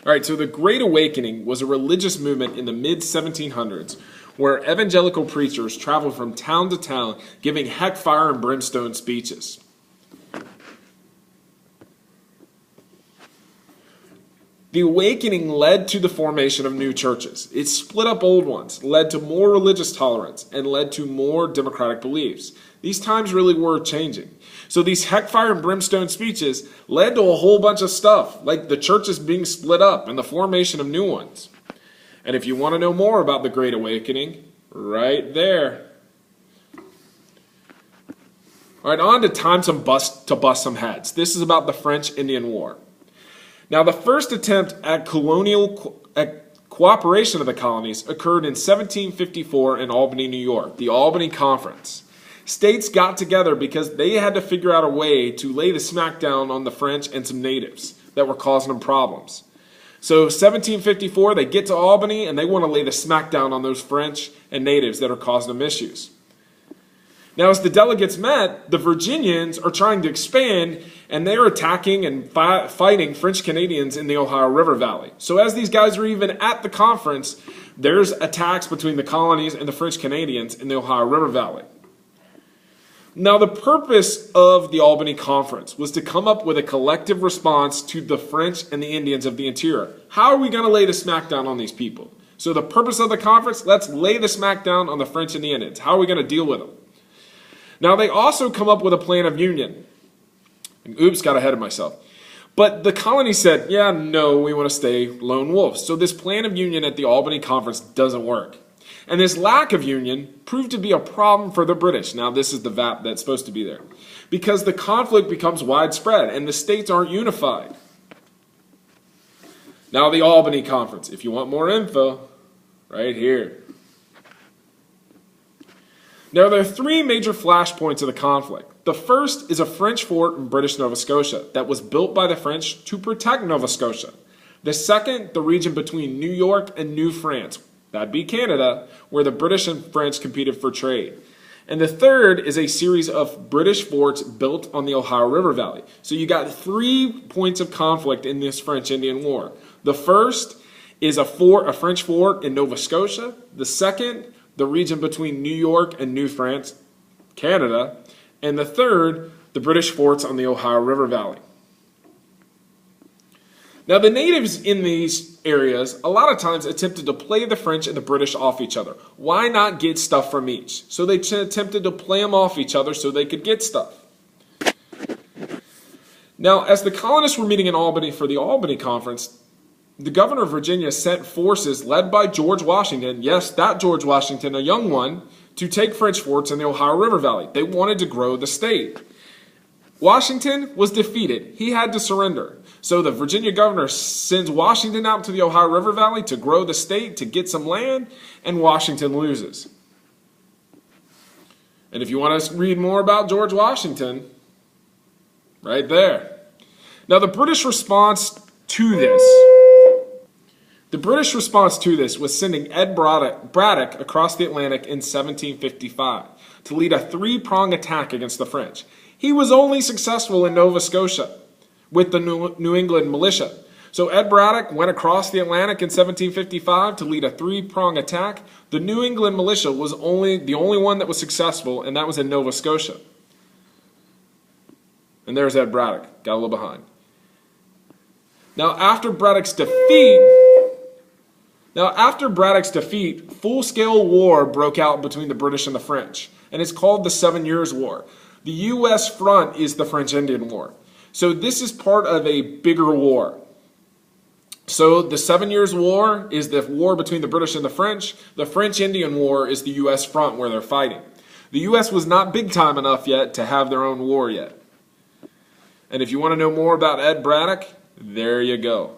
All right, so the Great Awakening was a religious movement in the mid-1700s where evangelical preachers traveled from town to town giving heck, fire, and brimstone speeches. The awakening led to the formation of new churches. It split up old ones, led to more religious tolerance, and led to more democratic beliefs. These times really were changing. So these heck, fire, and brimstone speeches led to a whole bunch of stuff, like the churches being split up and the formation of new ones. And if you want to know more about the Great Awakening, right there. All right, on to time to bust some heads. This is about the French-Indian War. Now, the first attempt at colonial cooperation of the colonies occurred in 1754 in Albany, New York, the Albany Conference. States got together because they had to figure out a way to lay the smackdown on the French and some natives that were causing them problems. So 1754, they get to Albany and they want to lay the smackdown on those French and natives that are causing them issues. Now, as the delegates met, the Virginians are trying to expand, and they're attacking and fighting French Canadians in the Ohio River Valley. So as these guys are even at the conference, there's attacks between the colonies and the French Canadians in the Ohio River Valley. Now, the purpose of the Albany Conference was to come up with a collective response to the French and the Indians of the interior. How are we going to lay the smackdown on these people? So the purpose of the conference, let's lay the smackdown on the French and the Indians. How are we going to deal with them? Now, they also come up with a plan of union. Oops, got ahead of myself. But the colony said, yeah, no, we want to stay lone wolves. So this plan of union at the Albany Conference doesn't work. And this lack of union proved to be a problem for the British. Now, this is the VAP that's supposed to be there. Because the conflict becomes widespread and the states aren't unified. Now, the Albany Conference. If you want more info, right here. Now, there are three major flashpoints of the conflict. The first is a French fort in British Nova Scotia that was built by the French to protect Nova Scotia. The second, the region between New York and New France, that'd be Canada, where the British and French competed for trade. And the third is a series of British forts built on the Ohio River Valley. So you got 3 points of conflict in this French-Indian War. The first is a French fort in Nova Scotia. The second, the region between New York and New France, Canada, and the third, the British forts on the Ohio River Valley. Now, the natives in these areas a lot of times attempted to play the French and the British off each other. Why not get stuff from each? So they attempted to play them off each other so they could get stuff. Now, as the colonists were meeting in Albany for the Albany Conference, the governor of Virginia sent forces led by George Washington, yes, that George Washington, a young one, to take French forts in the Ohio River Valley. They wanted to grow the state. Washington was defeated. He had to surrender. So the Virginia governor sends Washington out to the Ohio River Valley to grow the state, to get some land, and Washington loses. And if you want to read more about George Washington, right there. Now, the British response to this was sending Ed Braddock across the Atlantic in 1755 to lead a 3-pronged attack against the French. He was only successful in Nova Scotia with the New England militia. So Ed Braddock went across the Atlantic in 1755 to lead a 3-pronged attack. The New England militia was the only one that was successful, and that was in Nova Scotia. And there's Ed Braddock. Got a little behind. Now, after Braddock's defeat, full-scale war broke out between the British and the French, and it's called the 7 Years' War. The U.S. front is the French-Indian War. So this is part of a bigger war. So the 7 Years' War is the war between the British and the French. The French-Indian War is the U.S. front where they're fighting. The U.S. was not big time enough yet to have their own war yet. And if you want to know more about Ed Braddock, there you go.